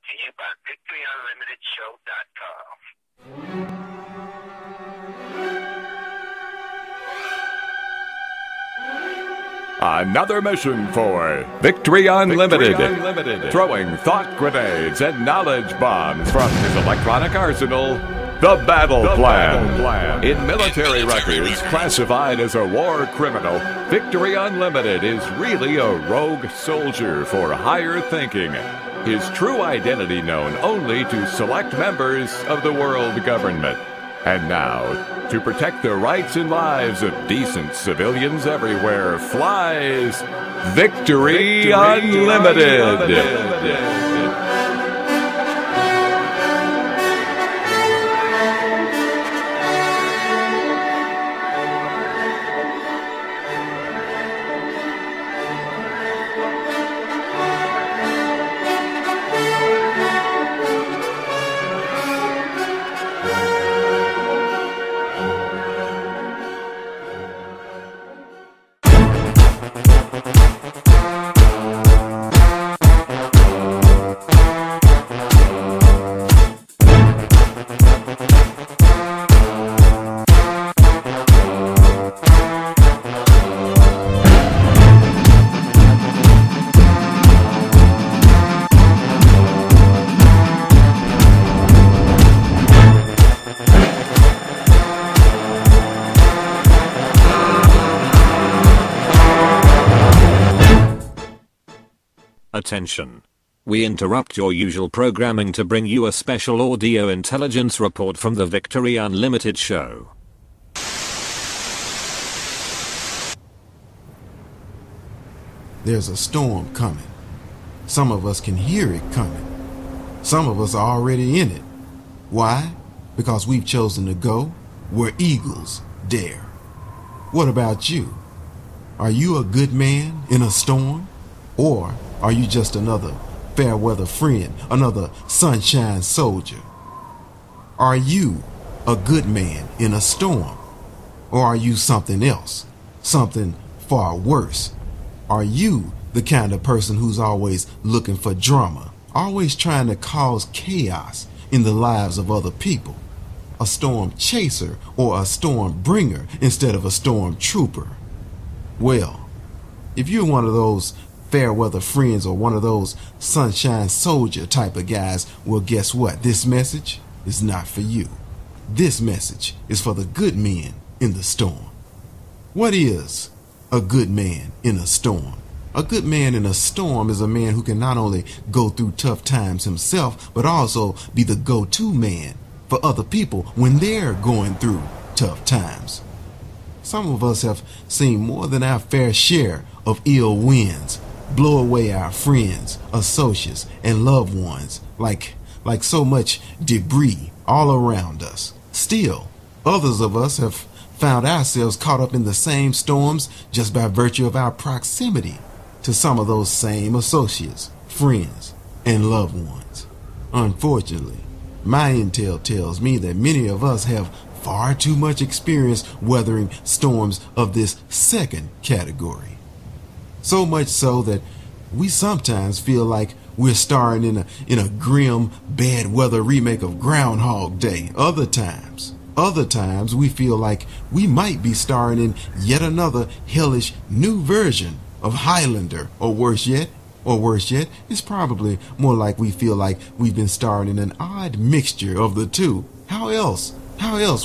to you by VictoryUnlimitedShow.com. Another mission for Victory Unlimited. Throwing thought grenades and knowledge bombs from his electronic arsenal, the Battle Plan. In military records classified as a war criminal, Victory Unlimited is really a rogue soldier for higher thinking. His true identity known only to select members of the world government. And now, to protect the rights and lives of decent civilians everywhere, flies Victory Unlimited. Attention. We interrupt your usual programming to bring you a special audio intelligence report from the Victory Unlimited show. There's a storm coming. Some of us can hear it coming. Some of us are already in it. Why? Because we've chosen to go where eagles dare. What about you? Are you a good man in a storm? Or are you just another fair weather friend, another sunshine soldier? Are you a good man in a storm? Or are you something else, something far worse? Are you the kind of person who's always looking for drama, always trying to cause chaos in the lives of other people? A storm chaser or a storm bringer instead of a storm trooper? Well, if you're one of those fair weather friends or one of those sunshine soldier type of guys, well, guess what? This message is not for you. This message is for the good men in the storm. What is a good man in a storm? A good man in a storm is a man who can not only go through tough times himself, but also be the go-to man for other people when they're going through tough times. Some of us have seen more than our fair share of ill winds blow away our friends, associates, and loved ones like so much debris all around us. Still, others of us have found ourselves caught up in the same storms just by virtue of our proximity to some of those same associates, friends, and loved ones. Unfortunately, my intel tells me that many of us have far too much experience weathering storms of this second category. So much so that we sometimes feel like we're starring in a grim, bad weather remake of Groundhog Day. Other times we feel like we might be starring in yet another hellish new version of Highlander, or worse yet, it's probably more like we feel like we've been starring in an odd mixture of the two. How else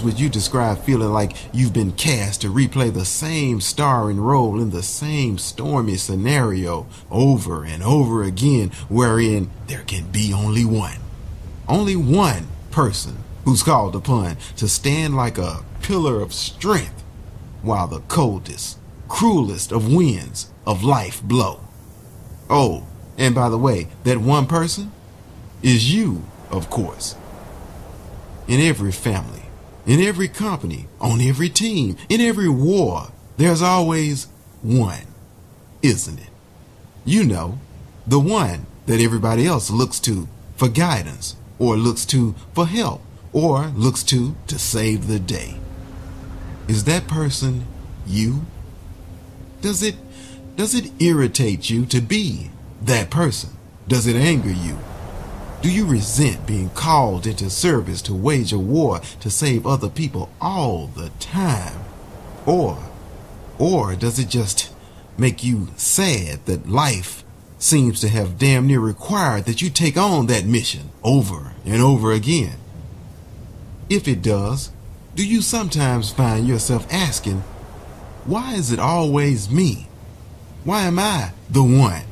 would you describe feeling like you've been cast to replay the same starring role in the same stormy scenario over and over again, wherein there can be only one person who's called upon to stand like a pillar of strength while the coldest, cruelest of winds of life blow? Oh, and by the way, that one person is you, of course. In every family, in every company, on every team, in every war, there's always one, isn't it? You know, the one that everybody else looks to for guidance, or looks to for help, or looks to save the day. Is that person you? Does it irritate you to be that person? Does it anger you? Do you resent being called into service to wage a war to save other people all the time? Or does it just make you sad that life seems to have damn near required that you take on that mission over and over again? If it does, do you sometimes find yourself asking, why is it always me? Why am I the one?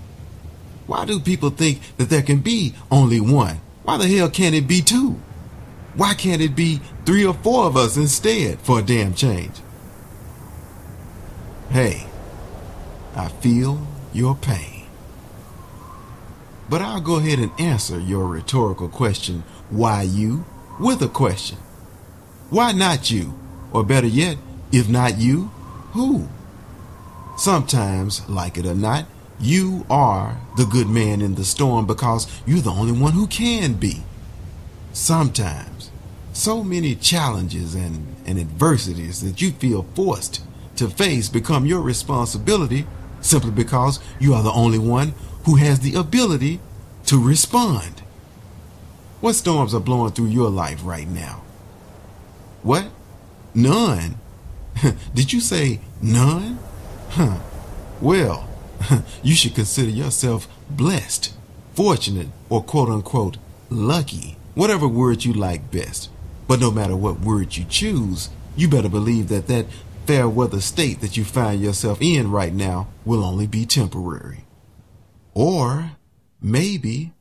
Why do people think that there can be only one? Why the hell can't it be two? Why can't it be 3 or 4 of us instead for a damn change? Hey, I feel your pain. But I'll go ahead and answer your rhetorical question, why you, with a question. Why not you? Or better yet, if not you, who? Sometimes, like it or not, you are the good man in the storm because you're the only one who can be. Sometimes, so many challenges and adversities that you feel forced to face become your responsibility simply because you are the only one who has the ability to respond. What storms are blowing through your life right now? What? None? Did you say none? Well, you should consider yourself blessed, fortunate, or quote-unquote lucky, whatever word you like best. But no matter what word you choose, you better believe that that fair weather state that you find yourself in right now will only be temporary. Or maybe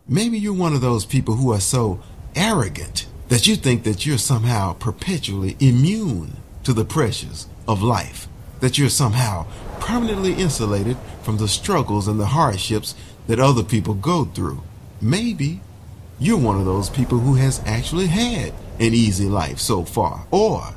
you're one of those people who are so arrogant that you think that you're somehow perpetually immune to the pressures of life, that you're somehow permanently insulated from the struggles and the hardships that other people go through. Maybe you're one of those people who has actually had an easy life so far. Or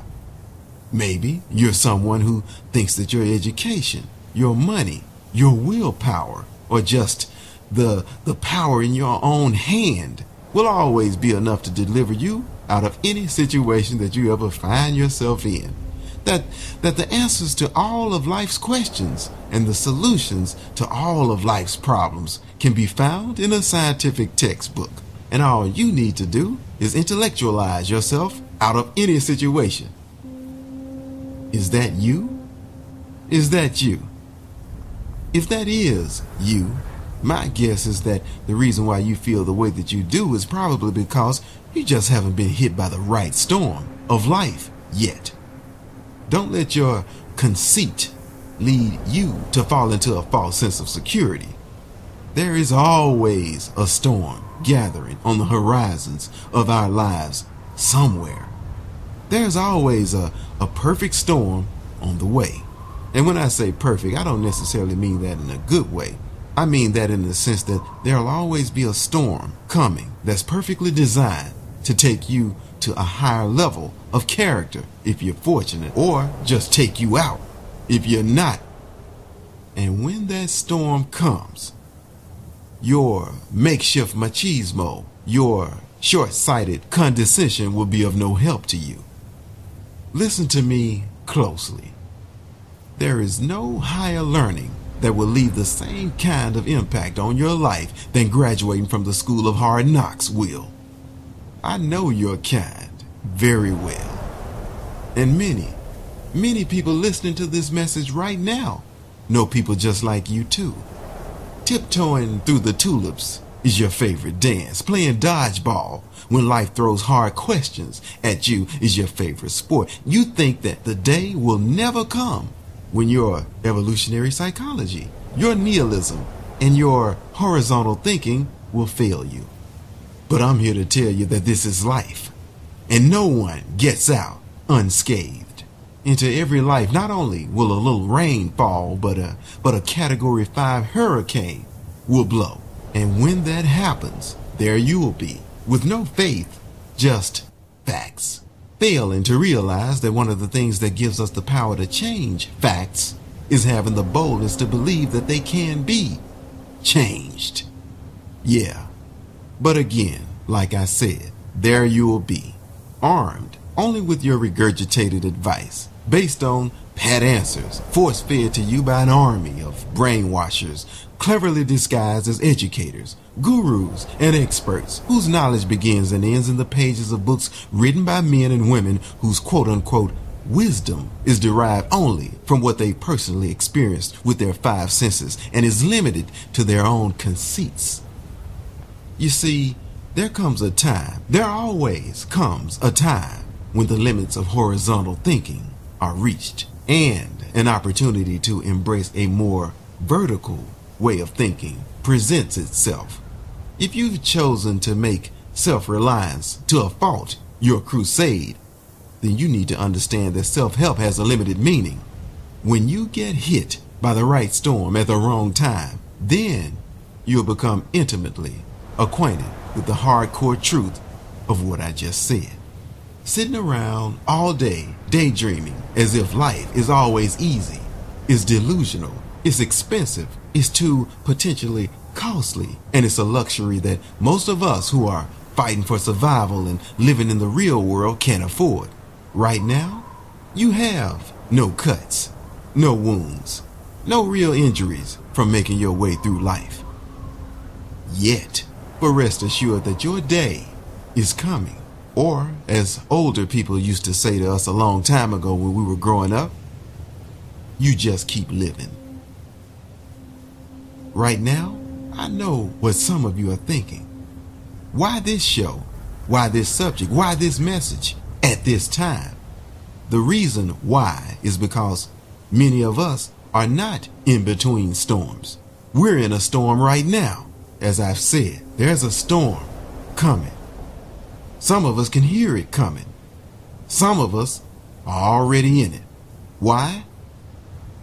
maybe you're someone who thinks that your education, your money, your willpower, or just the power in your own hand will always be enough to deliver you out of any situation that you ever find yourself in. That the answers to all of life's questions and the solutions to all of life's problems can be found in a scientific textbook. And all you need to do is intellectualize yourself out of any situation. Is that you? Is that you? If that is you, my guess is that the reason why you feel the way that you do is probably because you just haven't been hit by the right storm of life yet. Don't let your conceit lead you to fall into a false sense of security. There is always a storm gathering on the horizons of our lives somewhere. There's always a perfect storm on the way. And when I say perfect, I don't necessarily mean that in a good way. I mean that in the sense that there'll always be a storm coming that's perfectly designed to take you to a higher level of character if you're fortunate, or just take you out if you're not. And when that storm comes, your makeshift machismo, your short-sighted condescension will be of no help to you. Listen to me closely. There is no higher learning that will leave the same kind of impact on your life than graduating from the School of Hard Knocks will. I know your kind very well. And many people listening to this message right now know people just like you too. Tiptoeing through the tulips is your favorite dance. Playing dodgeball when life throws hard questions at you is your favorite sport. You think that the day will never come when your evolutionary psychology, your nihilism, and your horizontal thinking will fail you. But I'm here to tell you that this is life, and no one gets out unscathed. Into every life, not only will a little rain fall, but a Category 5 hurricane will blow. And when that happens, there you will be, with no faith, just facts. Failing to realize that one of the things that gives us the power to change facts is having the boldness to believe that they can be changed. Yeah. But again, like I said, there you will be, armed only with your regurgitated advice, based on pat answers, force-fed to you by an army of brainwashers, cleverly disguised as educators, gurus, and experts, whose knowledge begins and ends in the pages of books written by men and women whose quote-unquote wisdom is derived only from what they personally experienced with their five senses and is limited to their own conceits. You see, there always comes a time when the limits of horizontal thinking are reached and an opportunity to embrace a more vertical way of thinking presents itself. If you've chosen to make self-reliance to a fault your crusade, then you need to understand that self-help has a limited meaning. When you get hit by the right storm at the wrong time, then you'll become intimately acquainted with the hardcore truth of what I just said. Sitting around all day daydreaming as if life is always easy is delusional, it's expensive, it's too potentially costly, and it's a luxury that most of us who are fighting for survival and living in the real world can't afford. Right now, you have no cuts, no wounds, no real injuries from making your way through life. Yet, but rest assured that your day is coming. Or, as older people used to say to us a long time ago when we were growing up, you just keep living. Right now, I know what some of you are thinking. Why this show? Why this subject? Why this message at this time? The reason why is because many of us are not in between storms. We're in a storm right now. As I've said, there's a storm coming. Some of us can hear it coming. Some of us are already in it. Why?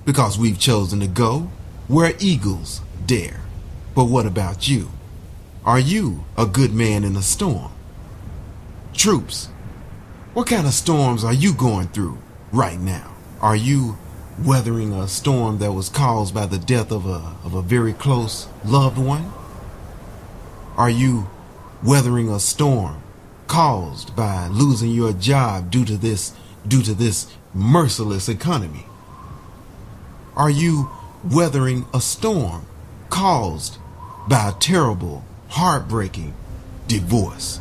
Because we've chosen to go where eagles dare. But what about you? Are you a good man in a storm? Troops, what kind of storms are you going through right now? Are you weathering a storm that was caused by the death of a very close loved one? Are you weathering a storm caused by losing your job due to this merciless economy? Are you weathering a storm caused by a terrible, heartbreaking divorce?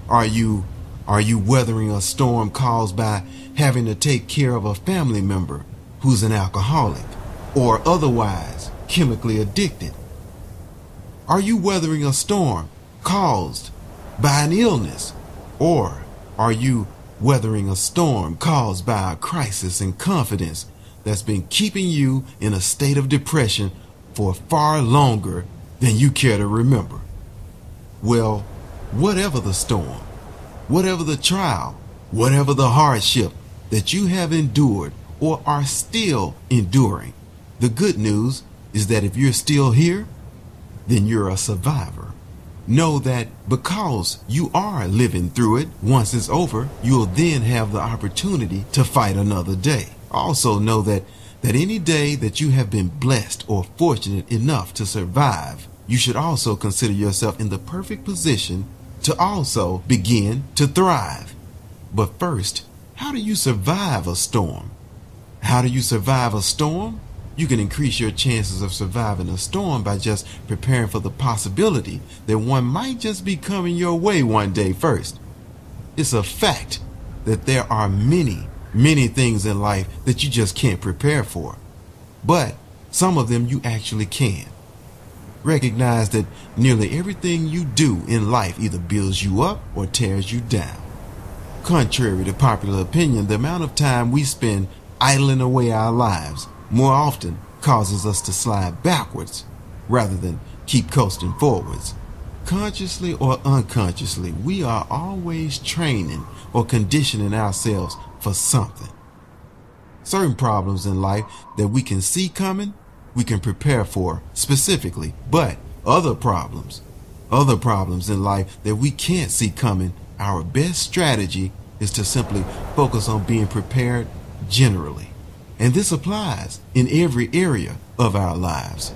Are you weathering a storm caused by having to take care of a family member who's an alcoholic or otherwise chemically addicted? Are you weathering a storm caused by an illness? Or are you weathering a storm caused by a crisis in confidence that's been keeping you in a state of depression for far longer than you care to remember? Well, whatever the storm, whatever the trial, whatever the hardship that you have endured or are still enduring, the good news is that if you're still here, then you're a survivor. Know that because you are living through it, once it's over, you'll then have the opportunity to fight another day. Also know that any day that you have been blessed or fortunate enough to survive, you should also consider yourself in the perfect position to also begin to thrive. But first, how do you survive a storm? How do you survive a storm? You can increase your chances of surviving a storm by just preparing for the possibility that one might just be coming your way one day first. It's a fact that there are many things in life that you just can't prepare for. But some of them you actually can. Recognize that nearly everything you do in life either builds you up or tears you down. Contrary to popular opinion, the amount of time we spend idling away our lives more often causes us to slide backwards rather than keep coasting forwards. Consciously or unconsciously, we are always training or conditioning ourselves for something. Certain problems in life that we can see coming, we can prepare for specifically, but other problems in life that we can't see coming, our best strategy is to simply focus on being prepared generally. And this applies in every area of our lives.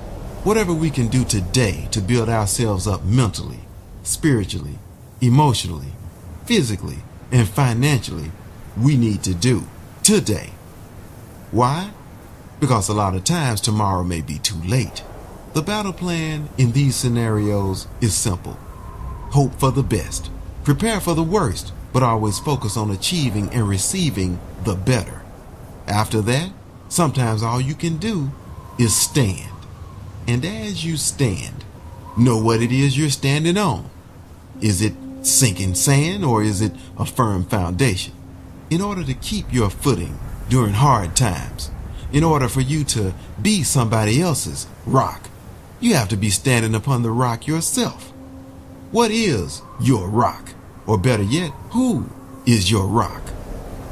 Whatever we can do today to build ourselves up mentally, spiritually, emotionally, physically, and financially, we need to do. today. Why? Because a lot of times tomorrow may be too late. The battle plan in these scenarios is simple. Hope for the best. Prepare for the worst, but always focus on achieving and receiving the better. After that, sometimes all you can do is stand. And as you stand, know what it is you're standing on. Is it sinking sand or is it a firm foundation? In order to keep your footing during hard times, in order for you to be somebody else's rock, you have to be standing upon the rock yourself. What is your rock? Or better yet, who is your rock?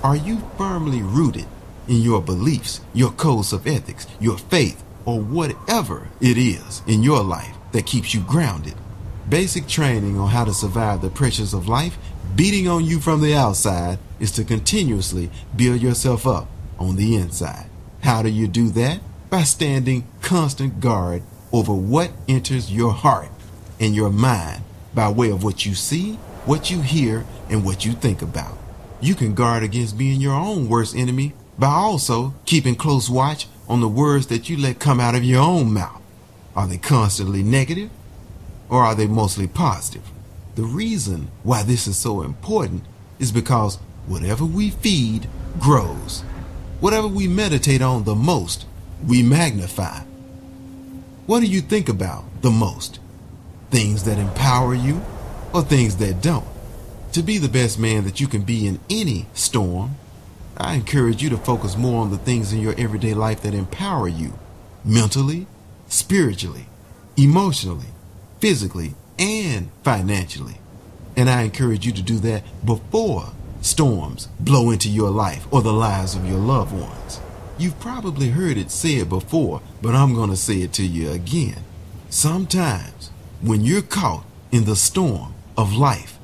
Are you firmly rooted in your beliefs, your codes of ethics, your faith, or whatever it is in your life that keeps you grounded? Basic training on how to survive the pressures of life beating on you from the outside is to continuously build yourself up on the inside. How do you do that? By standing constant guard over what enters your heart and your mind by way of what you see, what you hear, and what you think about. You can guard against being your own worst enemy by also keeping close watch on the words that you let come out of your own mouth. Are they constantly negative or are they mostly positive? The reason why this is so important is because whatever we feed grows. Whatever we meditate on the most, we magnify. What do you think about the most? Things that empower you or things that don't? To be the best man that you can be in any storm, I encourage you to focus more on the things in your everyday life that empower you mentally, spiritually, emotionally, physically, and financially. And I encourage you to do that before storms blow into your life or the lives of your loved ones. You've probably heard it said before, but I'm going to say it to you again. Sometimes when you're caught in the storm of life,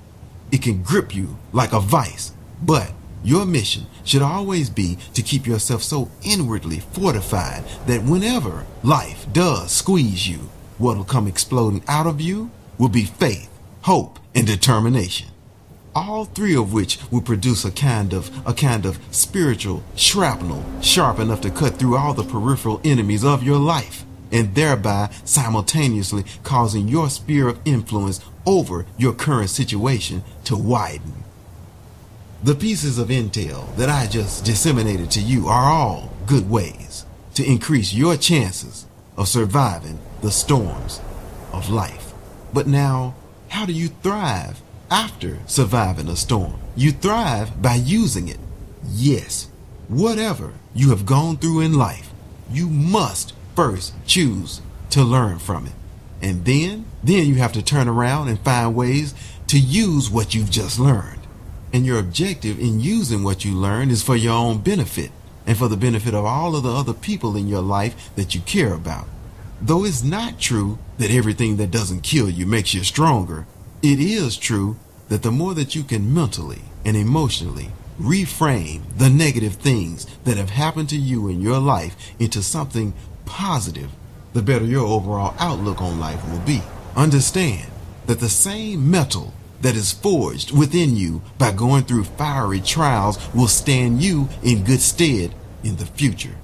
it can grip you like a vice, but your mission should always be to keep yourself so inwardly fortified that whenever life does squeeze you, what'll come exploding out of you will be faith, hope, and determination. All three of which will produce a kind of spiritual shrapnel sharp enough to cut through all the peripheral enemies of your life, and thereby simultaneously causing your sphere of influence over your current situation to widen. The pieces of intel that I just disseminated to you are all good ways to increase your chances of surviving the storms of life. But now, how do you thrive after surviving a storm? You thrive by using it. Yes, whatever you have gone through in life, you must first choose to learn from it. And then you have to turn around and find ways to use what you've just learned. And your objective in using what you learn is for your own benefit and for the benefit of all of the other people in your life that you care about. Though it's not true that everything that doesn't kill you makes you stronger, it is true that the more that you can mentally and emotionally reframe the negative things that have happened to you in your life into something positive, the better your overall outlook on life will be. Understand that the same metal that is forged within you by going through fiery trials will stand you in good stead in the future.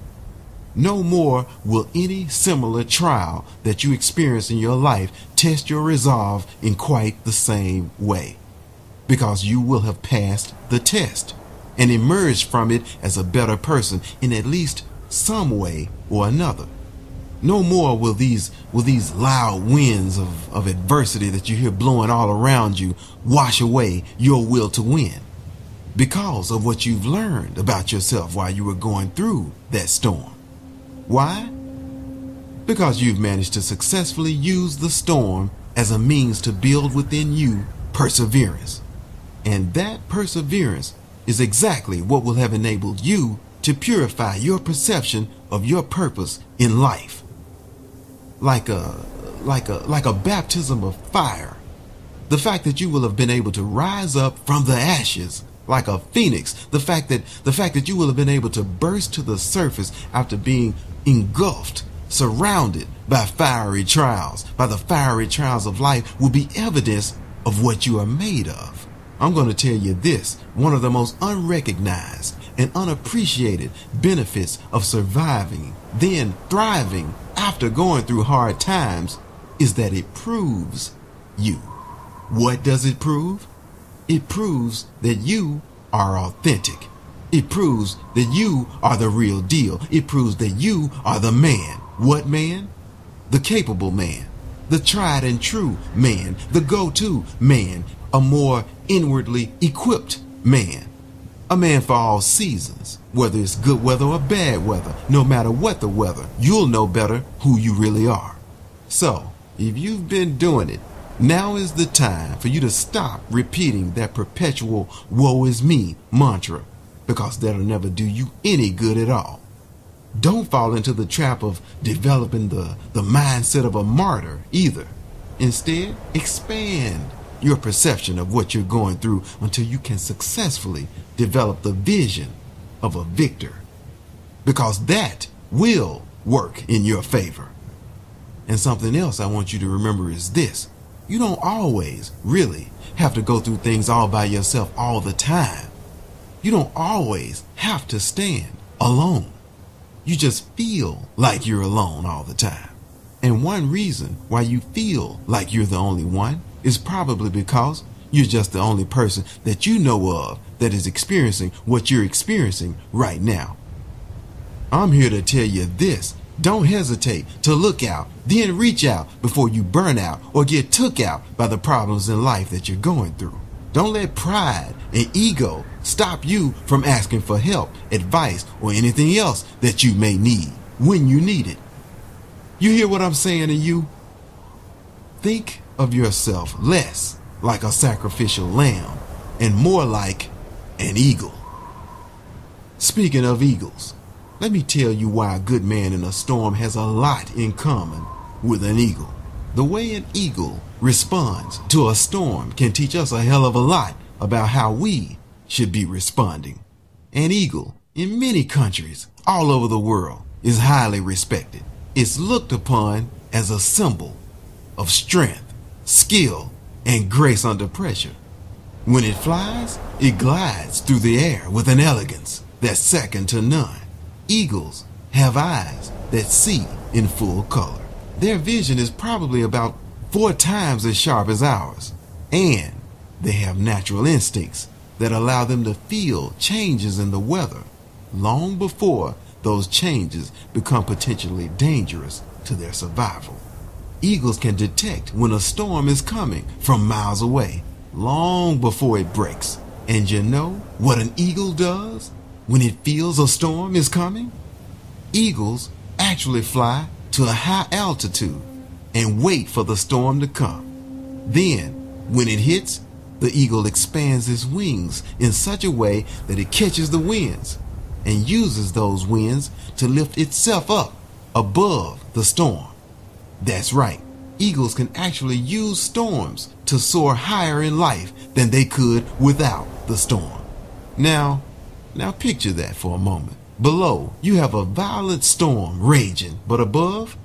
No more will any similar trial that you experience in your life test your resolve in quite the same way, because you will have passed the test and emerged from it as a better person in at least some way or another. No more will these loud winds of adversity that you hear blowing all around you wash away your will to win, because of what you've learned about yourself while you were going through that storm. Why? Because you've managed to successfully use the storm as a means to build within you perseverance. And that perseverance is exactly what will have enabled you to purify your perception of your purpose in life. Like a baptism of fire. The fact that you will have been able to rise up from the ashes like a phoenix, the fact that you will have been able to burst to the surface after being engulfed, surrounded by fiery trials, by the fiery trials of life, will be evidence of what you are made of. I'm going to tell you this, one of the most unrecognized and unappreciated benefits of surviving, then thriving after going through hard times is that it proves you. What does it prove? It proves that you are authentic. It proves that you are the real deal. It proves that you are the man. What man? The capable man, the tried and true man, the go-to man, a more inwardly equipped man. A man for all seasons, whether it's good weather or bad weather. No matter what the weather, you'll know better who you really are. So, if you've been doing it, now is the time for you to stop repeating that perpetual woe is me mantra, because that'll never do you any good at all. Don't fall into the trap of developing the mindset of a martyr either. Instead, expand your perception of what you're going through until you can successfully develop the vision of a victor, because that will work in your favor. And something else I want you to remember is this: you don't always really have to go through things all by yourself all the time. You don't always have to stand alone. You just feel like you're alone all the time. And one reason why you feel like you're the only one is probably because you're just the only person that you know of that is experiencing what you're experiencing right now. I'm here to tell you this: don't hesitate to look out, then reach out before you burn out or get took out by the problems in life that you're going through. Don't let pride and ego stop you from asking for help, advice, or anything else that you may need when you need it. You hear what I'm saying to you? Think of yourself less like a sacrificial lamb and more like an eagle. Speaking of eagles, let me tell you why a good man in a storm has a lot in common with an eagle. The way an eagle responds to a storm can teach us a hell of a lot about how we should be responding. An eagle, in many countries all over the world, is highly respected. It's looked upon as a symbol of strength, skill, and grace under pressure. When it flies, it glides through the air with an elegance that's second to none. Eagles have eyes that see in full color. Their vision is probably about 4 times as sharp as ours, and they have natural instincts that allow them to feel changes in the weather long before those changes become potentially dangerous to their survival. Eagles can detect when a storm is coming from miles away, long before it breaks. And you know what an eagle does when it feels a storm is coming? Eagles actually fly to a high altitude and wait for the storm to come. Then, when it hits, the eagle expands its wings in such a way that it catches the winds and uses those winds to lift itself up above the storm. That's right, eagles can actually use storms to soar higher in life than they could without the storm. Now picture that for a moment. Below, you have a violent storm raging, but above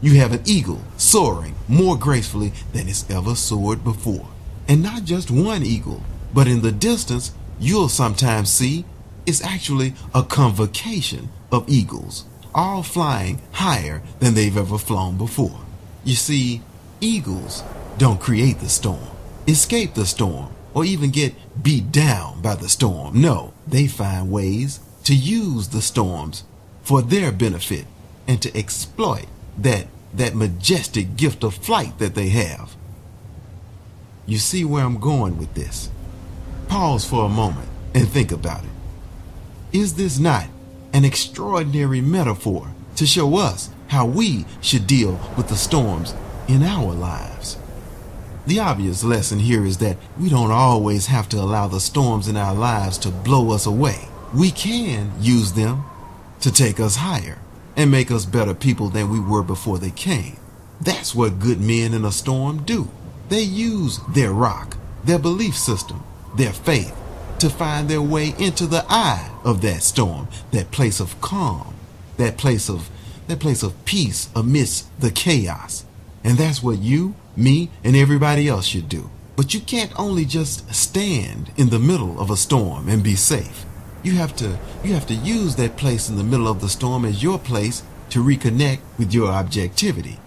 you have an eagle soaring more gracefully than it's ever soared before. And not just one eagle, but in the distance, you'll sometimes see it's actually a convocation of eagles, all flying higher than they've ever flown before. You see, eagles don't create the storm, escape the storm, or even get beat down by the storm. No, they find ways to use the storms for their benefit and to exploit that majestic gift of flight that they have. You see where I'm going with this? Pause for a moment and think about it. Is this not an extraordinary metaphor to show us how we should deal with the storms in our lives? The obvious lesson here is that we don't always have to allow the storms in our lives to blow us away. We can use them to take us higher and make us better people than we were before they came. That's what good men in a storm do. They use their rock, their belief system, their faith to find their way into the eye of that storm, that place of calm, that place of peace amidst the chaos. And that's what you, me, and everybody else should do. But you can't only just stand in the middle of a storm and be safe. You have to use that place in the middle of the storm as your place to reconnect with your objectivity.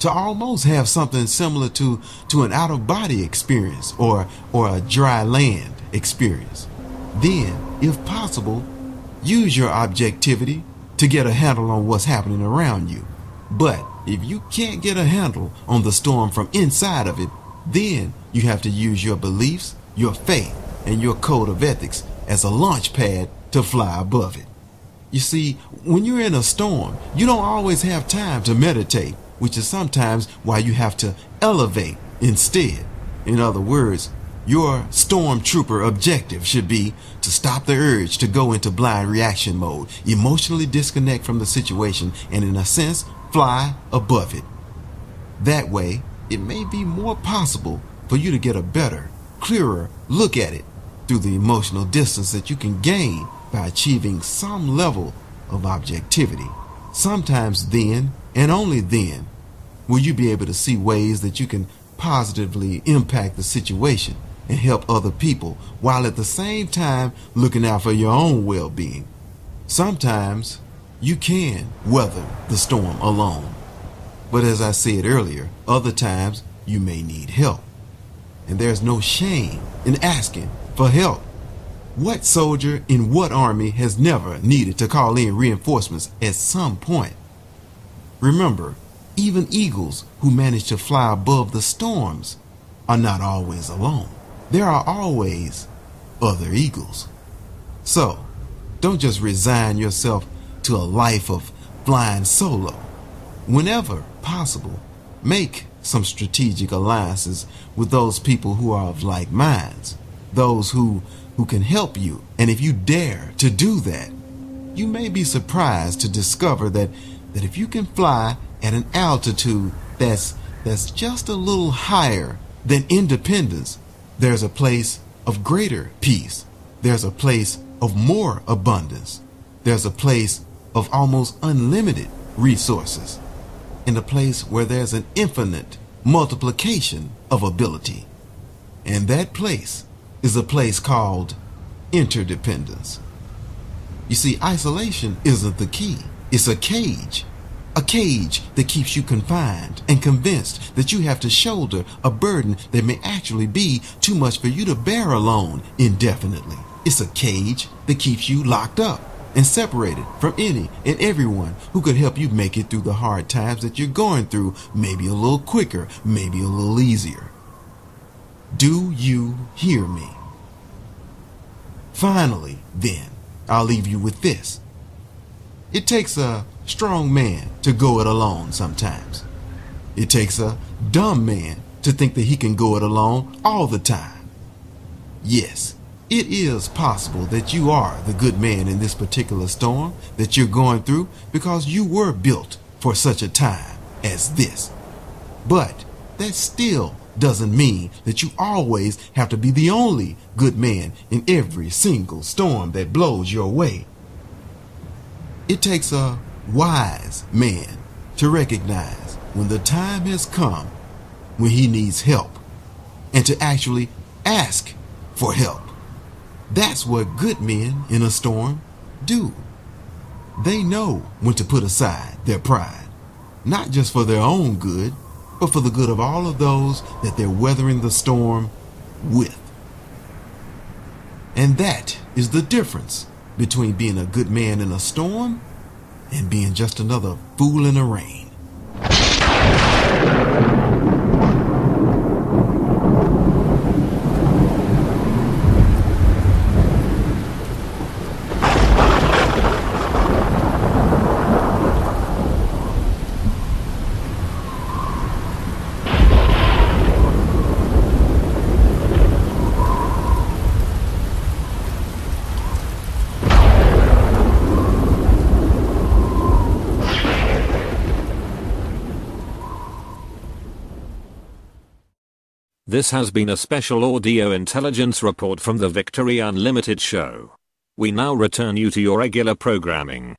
To almost have something similar to an out-of-body experience or a dry land experience. Then, if possible, use your objectivity to get a handle on what's happening around you. But if you can't get a handle on the storm from inside of it, then you have to use your beliefs, your faith, and your code of ethics as a launch pad to fly above it. You see, when you're in a storm, you don't always have time to meditate, which is sometimes why you have to elevate instead. In other words, your stormtrooper objective should be to stop the urge to go into blind reaction mode, emotionally disconnect from the situation, and in a sense, fly above it. That way, it may be more possible for you to get a better, clearer look at it through the emotional distance that you can gain by achieving some level of objectivity. Sometimes then, and only then, will you be able to see ways that you can positively impact the situation and help other people while at the same time looking out for your own well-being. Sometimes you can weather the storm alone. But as I said earlier, other times you may need help. And there's no shame in asking for help. What soldier in what army has never needed to call in reinforcements at some point? Remember, even eagles who manage to fly above the storms are not always alone. There are always other eagles. So, don't just resign yourself to a life of flying solo. Whenever possible, make some strategic alliances with those people who are of like minds, those who can help you. And if you dare to do that, you may be surprised to discover that if you can fly at an altitude that's just a little higher than independence, there's a place of greater peace. There's a place of more abundance. There's a place of almost unlimited resources. In a place where there's an infinite multiplication of ability. And that place is a place called interdependence. You see, isolation isn't the key. It's a cage. A cage that keeps you confined and convinced that you have to shoulder a burden that may actually be too much for you to bear alone indefinitely. It's a cage that keeps you locked up and separated from any and everyone who could help you make it through the hard times that you're going through, maybe a little quicker, maybe a little easier. Do you hear me? Finally, then, I'll leave you with this. It takes a strong man to go it alone sometimes. It takes a dumb man to think that he can go it alone all the time. Yes, it is possible that you are the good man in this particular storm that you're going through because you were built for such a time as this. But that still doesn't mean that you always have to be the only good man in every single storm that blows your way. It takes a wise man to recognize when the time has come when he needs help and to actually ask for help. That's what good men in a storm do. They know when to put aside their pride, not just for their own good, but for the good of all of those that they're weathering the storm with. And that is the difference between being a good man in a storm and being just another fool in the rain. This has been a special audio intelligence report from the Victory Unlimited show. We now return you to your regular programming.